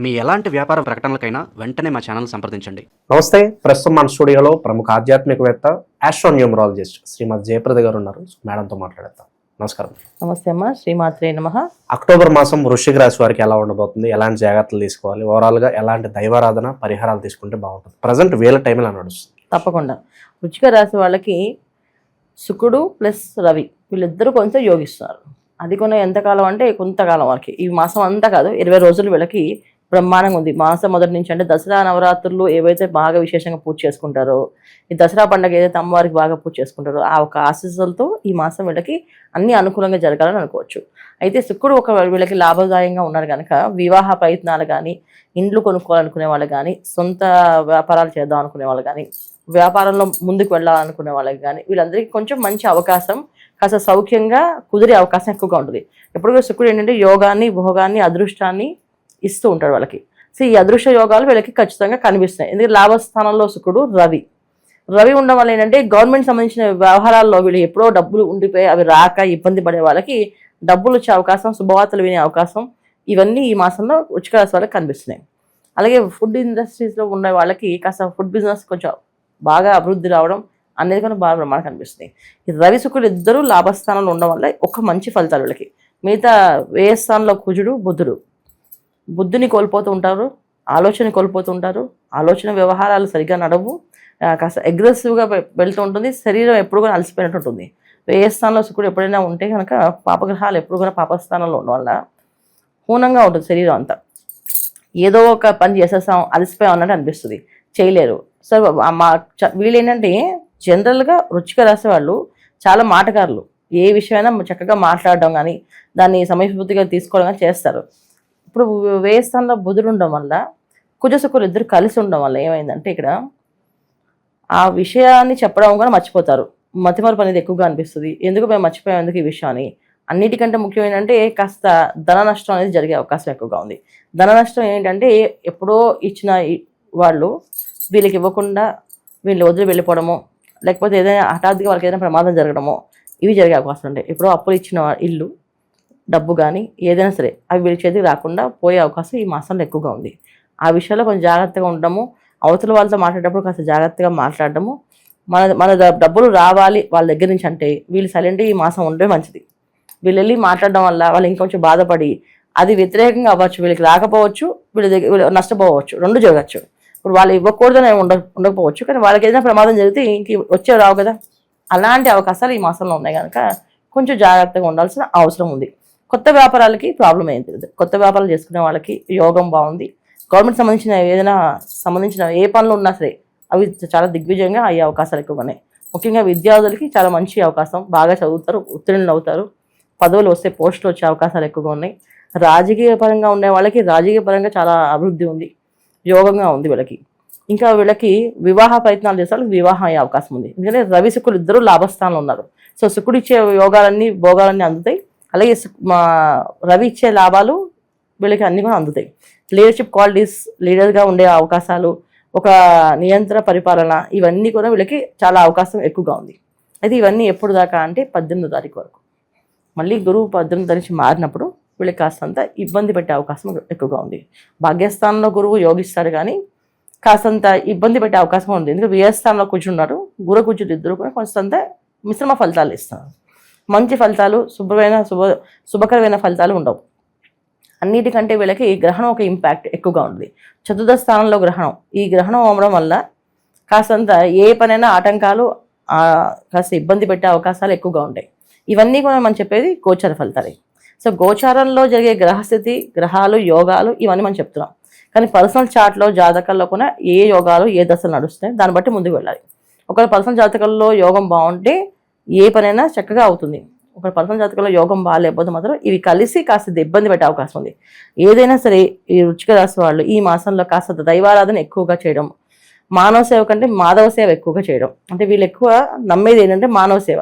మీ ఎలాంటి వ్యాపార ప్రకటనలకైనా వెంటనే మా ఛానల్ సంప్రదించండి. నమస్తే. ప్రస్తుతం మన స్టూడియోలో ప్రముఖ ఆధ్యాత్మికవేత్త ఆస్ట్రోన్యూమరాలజిస్ట్ శ్రీమతి జయప్రద గారు ఉన్నారు. మేడంతో మాట్లాడతాం. నమస్కారం. నమస్తే అమ్మా. శ్రీమాత్రే నమః. అక్టోబర్ మాసం వృశ్చిక రాశి వారికి ఎలా ఉండబోతుంది, ఎలాంటి జాగ్రత్తలు తీసుకోవాలి, ఓవరాల్ గా ఎలాంటి దైవారాధన పరిహారాలు తీసుకుంటే బాగుంటుంది, ప్రజెంట్ వీళ్ళ టైంలో నడుస్తుంది? తప్పకుండా. వృశ్చిక రాశి వాళ్ళకి శుక్రుడు ప్లస్ రవి వీళ్ళిద్దరూ కొంచెం యోగిస్తున్నారు. అది కొన్ని ఎంతకాలం అంటే కొంతకాలం వరకు, ఈ మాసం అంతా కాదు, 20 రోజులు వీళ్ళకి బ్రహ్మాండంగా ఉంది. మాసం మొదటి నుంచి అంటే దసరా నవరాత్రులు ఏవైతే బాగా విశేషంగా పూజ చేసుకుంటారో, ఈ దసరా పండుగ ఏదైతే అమ్మవారికి బాగా పూజ చేసుకుంటారో ఆ ఒక ఆశీస్సులతో ఈ మాసం వీళ్ళకి అన్ని అనుకూలంగా జరగాలని అనుకోవచ్చు. అయితే శుక్రుడు వీళ్ళకి లాభదాయంగా ఉన్నారు కనుక వివాహ ప్రయత్నాలు కానీ, ఇండ్లు కొనుక్కోవాలనుకునే వాళ్ళు కానీ, సొంత వ్యాపారాలు చేద్దాం అనుకునే వాళ్ళు కానీ, వ్యాపారంలో ముందుకు వెళ్ళాలనుకునే వాళ్ళకి కానీ వీళ్ళందరికీ కొంచెం మంచి అవకాశం, కాస్త సౌఖ్యంగా కుదిరే అవకాశం ఎక్కువగా ఉంటుంది. ఎప్పుడు శుక్రుడు ఏంటంటే యోగాన్ని, భోగాన్ని, అదృష్టాన్ని ఇస్తూ ఉంటాడు వాళ్ళకి. సో ఈ అదృష్ట యోగాలు వీళ్ళకి ఖచ్చితంగా కనిపిస్తున్నాయి. ఎందుకంటే లాభస్థానంలో శుక్రుడు రవి ఉండడం వల్ల ఏంటంటే గవర్నమెంట్ సంబంధించిన వ్యవహారాల్లో వీళ్ళు ఎప్పుడో డబ్బులు ఉండిపోయి అవి రాక ఇబ్బంది పడే వాళ్ళకి డబ్బులు వచ్చే అవకాశం, శుభవార్తలు వినే అవకాశం, ఇవన్నీ ఈ మాసంలో వృశ్చిక రాశి వాళ్ళకి కనిపిస్తున్నాయి. అలాగే ఫుడ్ ఇండస్ట్రీస్లో ఉన్న వాళ్ళకి కాస్త ఫుడ్ బిజినెస్ కొంచెం బాగా అభివృద్ధి రావడం అనేది కూడా బాగా ప్రమాణం కనిపిస్తుంది. ఈ రవి శుక్రుడు ఇద్దరు లాభస్థానంలో ఉండడం వల్ల ఒక మంచి ఫలితాలు వీళ్ళకి. మిగతా వ్యయస్థానంలో కుజుడు, బుద్ధిని కోల్పోతూ ఉంటారు, ఆలోచన కోల్పోతూ ఉంటారు, ఆలోచన వ్యవహారాలు సరిగ్గా నడవు, కాస్త అగ్రెసివ్గా వెళ్తూ ఉంటుంది, శరీరం ఎప్పుడు కూడా అలసిపోయినట్టు ఉంటుంది. వ్యయస్థానంలో శుక్రుడు ఎప్పుడైనా ఉంటే కనుక పాపగ్రహాలు ఎప్పుడు కూడా పాపస్థానంలో ఉండడం వల్ల హూనంగా ఉంటుంది శరీరం అంతా. ఏదో ఒక పని చేసేస్తాం, అలసిపోయాం అన్నట్టు అనిపిస్తుంది, చేయలేరు. సో వీళ్ళు ఏంటంటే జనరల్గా వృశ్చిక రాశి వాళ్ళు చాలా మాటకారులు. ఏ విషయమైనా చక్కగా మాట్లాడడం కానీ, దాన్ని సమయస్ఫూర్తిగా తీసుకోవడం కానీ చేస్తారు. ఇప్పుడు వ్యయస్థానంలో బుధుడు ఉండడం వల్ల, కుజ శుక్రులు ఇద్దరు కలిసి ఉండడం వల్ల ఏమైందంటే ఇక్కడ ఆ విషయాన్ని చెప్పడం కూడా మర్చిపోతారు. మతిమరుపు అనేది ఎక్కువగా అనిపిస్తుంది. ఎందుకు మేము మర్చిపోయాం, ఎందుకు ఈ విషయాన్ని. అన్నిటికంటే ముఖ్యం ఏంటంటే కాస్త ధన నష్టం అనేది జరిగే అవకాశం ఎక్కువగా ఉంది. ధన నష్టం ఏంటంటే ఎప్పుడో ఇచ్చిన వాళ్ళు వీళ్ళకి ఇవ్వకుండా వీళ్ళు వదిలి వెళ్ళిపోవడమో, లేకపోతే ఏదైనా హఠాత్తుగా వాళ్ళకి ఏదైనా ప్రమాదం జరగడమో, ఇవి జరిగే అవకాశం ఉంటాయి. ఎప్పుడో అప్పులు ఇచ్చిన ఇల్లు, డబ్బు కానీ ఏదైనా సరే అవి వీళ్ళ చేతికి రాకుండా పోయే అవకాశం ఈ మాసంలో ఎక్కువగా ఉంది. ఆ విషయాల్లో కొంచెం జాగ్రత్తగా ఉండడము, అవతల వాళ్ళతో మాట్లాడేటప్పుడు కాస్త జాగ్రత్తగా మాట్లాడడము, మన డబ్బులు రావాలి వాళ్ళ దగ్గర నుంచి అంటే వీళ్ళు సైలెంట్గా ఈ మాసం ఉంటే మంచిది. వీళ్ళు వెళ్ళి మాట్లాడడం వల్ల వాళ్ళు ఇంకొంచెం బాధపడి అది వ్యతిరేకంగా అవ్వచ్చు, వీళ్ళకి రాకపోవచ్చు, వీళ్ళు నష్టపోవచ్చు, రెండు జరగచ్చు. ఇప్పుడు వాళ్ళు ఇవ్వకూడదని ఉండకపోవచ్చు, కానీ వాళ్ళకి ఏదైనా ప్రమాదం జరిగితే ఇంక వచ్చే రావు కదా. అలాంటి అవకాశాలు ఈ మాసంలో ఉన్నాయి కనుక కొంచెం జాగ్రత్తగా ఉండాల్సిన అవసరం ఉంది. కొత్త వ్యాపారాలకి ప్రాబ్లం ఏం తెలియదు. కొత్త వ్యాపారాలు చేసుకునే వాళ్ళకి యోగం బాగుంది. గవర్నమెంట్ సంబంధించిన ఏ పనులు ఉన్నా సరే అవి చాలా దిగ్విజయంగా అయ్యే అవకాశాలు ఎక్కువగా ఉన్నాయి. ముఖ్యంగా విద్యార్థులకి చాలా మంచి అవకాశం, బాగా చదువుతారు, ఉత్తీర్ణులు అవుతారు, పదవులు వస్తే పోస్టులు వచ్చే అవకాశాలు ఎక్కువగా ఉన్నాయి. రాజకీయ పరంగా ఉండే వాళ్ళకి రాజకీయ పరంగా చాలా అభివృద్ధి ఉంది, యోగంగా ఉంది వీళ్ళకి. ఇంకా వీళ్ళకి వివాహ ప్రయత్నాలు చేసే వాళ్ళకి వివాహం అయ్యే అవకాశం ఉంది. ఎందుకంటే రవి శుక్రులు ఇద్దరు లాభస్థానంలో ఉన్నారు. సో శుక్రుడు ఇచ్చే యోగాలన్నీ, భోగాలన్నీ అందుతాయి. అలాగే రవి ఇచ్చే లాభాలు వీళ్ళకి అన్నీ కూడా అందుతాయి. లీడర్షిప్ క్వాలిటీస్, లీడర్గా ఉండే అవకాశాలు, ఒక నియంత్రణ పరిపాలన, ఇవన్నీ కూడా వీళ్ళకి చాలా అవకాశం ఎక్కువగా ఉంది. అయితే ఇవన్నీ ఎప్పుడు దాకా అంటే 18వ తారీఖు వరకు. మళ్ళీ గురువు 18వ తారీఖు మారినప్పుడు వీళ్ళకి కాస్తంత ఇబ్బంది పెట్టే అవకాశం ఎక్కువగా ఉంది. భాగ్యస్థానంలో గురువు యోగిస్తాడు కానీ కాస్తంత ఇబ్బంది పెట్టే అవకాశం ఉంది. ఎందుకంటే వ్యయస్థానంలో కూర్చున్నారు, కుజుడు ఇద్దరు కూడా కొంత మిశ్రమ ఫలితాలు ఇస్తున్నారు. మంచి ఫలితాలు, శుభకరమైన ఫలితాలు ఉండవు. అన్నిటికంటే వీళ్ళకి గ్రహణం ఒక ఇంపాక్ట్ ఎక్కువగా ఉంది. చతుర్థ స్థానంలో గ్రహణం, ఈ గ్రహణం అవ్వడం వల్ల కాస్తంత ఏ పనైనా ఆటంకాలు, కాస్త ఇబ్బంది పెట్టే అవకాశాలు ఎక్కువగా ఉంటాయి. ఇవన్నీ కూడా మనం చెప్పేది గోచార ఫలితాలే. సో గోచారంలో జరిగే గ్రహస్థితి, గ్రహాలు, యోగాలు ఇవన్నీ మనం చెప్తున్నాం. కానీ పర్సనల్ చార్ట్లో, జాతకాల్లో కూడా ఏ యోగాలు ఏ దశలు నడుస్తాయి దాన్ని బట్టి ముందుకు వెళ్ళాలి. ఒకవేళ పర్సనల్ జాతకాల్లో యోగం బాగుంటే ఏ పనైనా చక్కగా అవుతుంది. ఒక పర్సనల్ జాతకంలో యోగం బాగాలేకపోతే మాత్రం ఇవి కలిసి కాస్త ఇబ్బంది పెట్టే అవకాశం ఉంది. ఏదైనా సరే ఈ వృశ్చిక రాశి వాళ్ళు ఈ మాసంలో కాస్త దైవారాధన ఎక్కువగా చేయడం, మానవ సేవ కంటే మాధవ సేవ ఎక్కువగా చేయడం. అంటే వీళ్ళు ఎక్కువ నమ్మేది ఏంటంటే మానవ సేవ.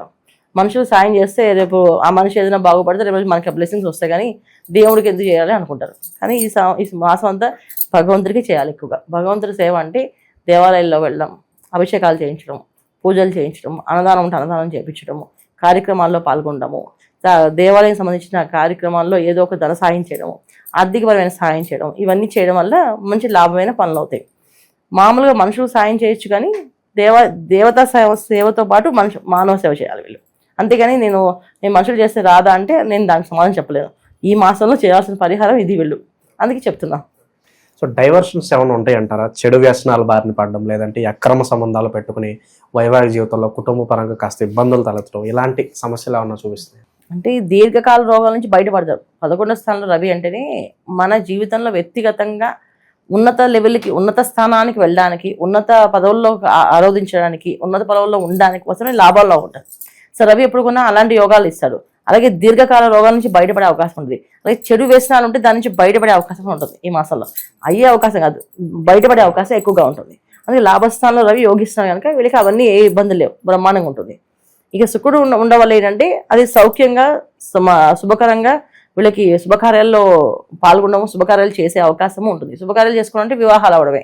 మనుషులు సాయం చేస్తే రేపు ఆ మనిషి ఏదైనా బాగుపడితే రేపు మనకి బ్లెస్సింగ్స్ వస్తాయి, కానీ దేవుడికి ఎందుకు చేయాలి అనుకుంటారు. కానీ ఈ మాసం అంతా భగవంతుడికి చేయాలి ఎక్కువగా. భగవంతుడి సేవ అంటే దేవాలయాల్లో వెళ్ళడం, అభిషేకాలు చేయించడం, పూజలు చేయించడం, అన్నదానం ఉంటే అన్నదానం చేయించడము, కార్యక్రమాల్లో పాల్గొనడము, దేవాలయం సంబంధించిన కార్యక్రమాల్లో ఏదో ఒక ధన సాయం చేయడం, ఆర్థికపరమైన సాయం చేయడం, ఇవన్నీ చేయడం వల్ల మంచి లాభమైన పనులు అవుతాయి. మామూలుగా మనుషులు సాయం చేయొచ్చు, కానీ దేవతా సేవతో పాటు మానవ సేవ చేయాలి వీళ్ళు. అంతేగాని నేను మనుషులు చేస్తే రాదా అంటే నేను దానికి సమాధానం చెప్పలేను. ఈ మాసంలో చేయాల్సిన పరిహారం ఇది వీళ్ళు, అందుకే చెప్తున్నా. సో డైవర్షన్స్ ఏమైనా ఉంటాయి అంటారా? చెడు వ్యసనాలు బారిన పడడం, లేదంటే ఈ అక్రమ సంబంధాలు పెట్టుకుని వైవాహిక జీవితంలో కుటుంబ పరంగా కాస్త ఇబ్బందులు తలెత్తడం, ఇలాంటి సమస్యలు ఏమన్నా చూపిస్తాయి? అంటే ఈ దీర్ఘకాల రోగాల నుంచి బయటపడతారు. 11వ స్థానంలో రవి అంటేనే మన జీవితంలో వ్యక్తిగతంగా ఉన్నత లెవెల్కి, ఉన్నత స్థానానికి వెళ్ళడానికి, ఉన్నత పదవుల్లో ఆరోధించడానికి, ఉన్నత పదవుల్లో ఉండడానికి కోసమే లాభాల్లో ఉంటారు. సో రవి ఎప్పుడు కొన్నా అలాంటి యోగాలు ఇస్తాడు. అలాగే దీర్ఘకాల రోగాల నుంచి బయటపడే అవకాశం ఉంటుంది. అలాగే చెడు వ్యసనాలు ఉంటే దాని నుంచి బయటపడే అవకాశం ఉంటుంది. ఈ మాసంలో అయ్యే అవకాశం కాదు, బయటపడే అవకాశం ఎక్కువగా ఉంటుంది. అందుకే లాభస్థానంలో రవి యోగిస్తున్నాడు కనుక వీళ్ళకి అవన్నీ ఏ ఇబ్బందులు లేవు, బ్రహ్మాండంగా ఉంటుంది. ఇక శుక్రుడు ఉండవల్ల ఏంటంటే అది సౌఖ్యంగా శుభకరంగా వీళ్ళకి శుభకార్యాల్లో పాల్గొనడం, శుభకార్యాలు చేసే అవకాశము ఉంటుంది. శుభకార్యాలు చేసుకోవడం అంటే వివాహాలు అవడమే.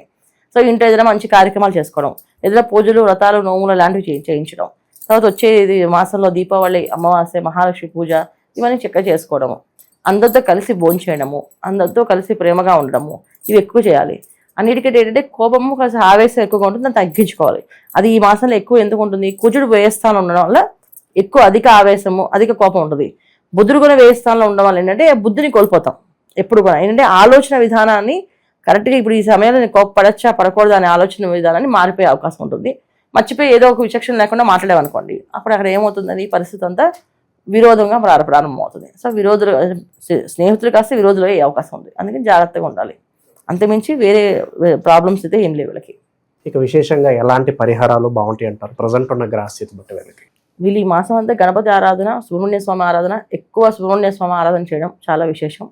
సో ఇంట్లో ఏదైనా మంచి కార్యక్రమాలు చేసుకోవడం, ఏదైనా పూజలు, వ్రతాలు, నోములు లాంటివి చేయించడం. తర్వాత వచ్చేది మాసంలో దీపావళి, అమావాస్య, మహాలక్ష్మి పూజ, ఇవన్నీ చక్కగా చేసుకోవడము, అందరితో కలిసి భోంచేయడము, అందరితో కలిసి ప్రేమగా ఉండడము, ఇవి ఎక్కువ చేయాలి. అన్నిటికంటే ఏంటంటే కోపము కాస్త ఆవేశం ఎక్కువగా ఉంటుంది, దాన్ని తగ్గించుకోవాలి. అది ఈ మాసంలో ఎక్కువ ఎందుకు ఉంటుంది? కుజుడు వ్యయస్థానంలో ఉండడం వల్ల ఎక్కువ అధిక ఆవేశము, అధిక కోపం ఉంటుంది. బుధుడు కూడా వ్యయస్థానంలో ఉండడం వల్ల ఏంటంటే బుద్ధిని కోల్పోతాం. ఎప్పుడు కూడా ఏంటంటే ఆలోచన విధానాన్ని కరెక్ట్గా ఇప్పుడు ఈ సమయంలో నేను కోపపడచ్చా పడకూడదు అనే ఆలోచన విధానాన్ని మారిపోయే అవకాశం ఉంటుంది. మర్చిపోయి ఏదో ఒక విచక్షణ లేకుండా మాట్లాడామనుకోండి, అప్పుడు అక్కడ ఏమవుతుందని పరిస్థితి అంతా విరోధంగా ప్రారంభం అవుతుంది. సో విరోధులు, స్నేహితులు కాస్త విరోధులు అయ్యే అవకాశం ఉంది. అందుకని జాగ్రత్తగా ఉండాలి. అంతమించి వేరే ప్రాబ్లమ్స్ అయితే ఏం లేవు వీళ్ళకి. ఇక విశేషంగా ఎలాంటి పరిహారాలు బాగుంటాయి అంటారు ప్రజెంట్ ఉన్న గ్రహస్థితి బట్టి వీళ్ళకి? వీళ్ళు ఈ మాసం అంతా గణపతి ఆరాధన, సుబ్రహ్మణ్య స్వామి ఆరాధన, ఎక్కువ సుబ్రహ్మణ్య స్వామి ఆరాధన చేయడం చాలా విశేషం.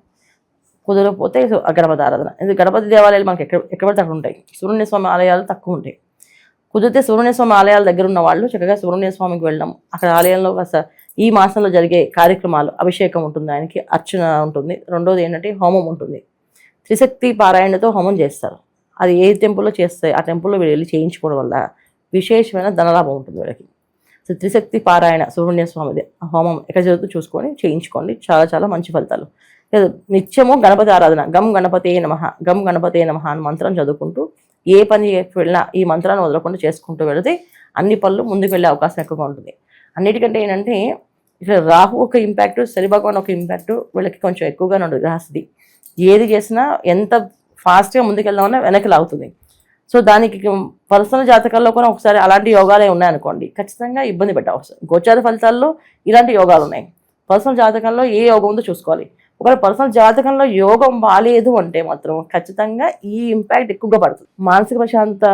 కుదరకపోతే గణపతి ఆరాధన. ఎందుకంటే గణపతి దేవాలయాలు మనకి ఎక్కడ అక్కడ ఉంటాయి, సుబ్రహ్మణ్య స్వామి ఆలయాలు తక్కువ ఉంటాయి. కుదిరితే సుబ్రహ్మణ్య స్వామి ఆలయాల దగ్గర ఉన్న వాళ్ళు చక్కగా సుబ్రహ్మణ్య స్వామికి వెళ్ళడం, అక్కడ ఆలయంలో కాస్త ఈ మాసంలో జరిగే కార్యక్రమాలు, అభిషేకం ఉంటుంది, ఆయనకి అర్చన ఉంటుంది. రెండోది ఏంటంటే హోమం ఉంటుంది. త్రిశక్తి పారాయణతో హోమం చేస్తారు. అది ఏ టెంపుల్లో చేస్తే ఆ టెంపుల్లో వెళ్ళి చేయించుకోవడం వల్ల విశేషమైన ధనలాభం ఉంటుంది వీళ్ళకి. సో త్రిశక్తి పారాయణ సుబ్రహ్మణ్య స్వామిది హోమం ఎక్కడ జరుగుతూ చూసుకొని చేయించుకోండి, చాలా చాలా మంచి ఫలితాలు. నిత్యము గణపతి ఆరాధన, గం గణపతే నమః, గం గణపతే నమః అని మంత్రం చదువుకుంటూ ఏ పని వెళ్ళినా ఈ మంత్రాన్ని వదలకుండా చేసుకుంటూ వెళితే అన్ని పనులు ముందుకు వెళ్ళే అవకాశం ఎక్కువగా ఉంటుంది. అన్నిటికంటే ఏంటంటే ఇక్కడ రాహు ఒక ఇంపాక్ట్, శని భగవాన్ ఒక ఇంపాక్ట్ వీళ్ళకి కొంచెం ఎక్కువగానే ఉంటుంది. గ్రహస్థితి ఏది చేసినా ఎంత ఫాస్ట్గా ముందుకెళ్దామన్నా వెనక్కి లాగుతుంది. సో దానికి పర్సనల్ జాతకాల్లో కూడా ఒకసారి అలాంటి యోగాలే ఉన్నాయనుకోండి, ఖచ్చితంగా ఇబ్బంది పెట్టే అవసరం. గోచార ఫలితాల్లో ఇలాంటి యోగాలు ఉన్నాయి. పర్సనల్ జాతకంలో ఏ యోగం ఉందో చూసుకోవాలి. ఒకవేళ పర్సనల్ జాతకంలో యోగం బాగాలేదు అంటే మాత్రం ఖచ్చితంగా ఈ ఇంపాక్ట్ ఎక్కువగా పడుతుంది. మానసిక ప్రశాంత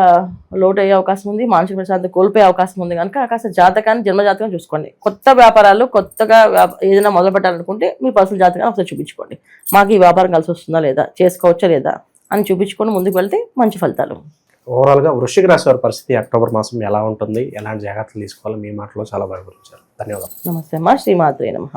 లోటు అయ్యే అవకాశం ఉంది, మానసిక ప్రశాంత కోల్పోయే అవకాశం ఉంది. కనుక కాస్త జాతకాన్ని, జన్మ జాతకం చూసుకోండి. కొత్త వ్యాపారాలు, కొత్తగా ఏదైనా మొదలు పెట్టాలనుకుంటే మీ పర్సనల్ జాతకాన్ని ఒకసారి చూపించుకోండి. మాకు ఈ వ్యాపారం కలిసి వస్తుందా లేదా, చేసుకోవచ్చా లేదా అని చూపించుకొని ముందుకు వెళ్తే మంచి ఫలితాలు. ఓవరాల్గా వృశ్చిక రాశి వారి పరిస్థితి అక్టోబర్ మాసం ఎలా ఉంటుంది, ఎలాంటి జాగ్రత్తలు తీసుకోవాలి, మీ మాటలో చాలా బాగా వివరించారు. ధన్యవాదాలు. నమస్తే అమ్మా. శ్రీమాత్రే నమః.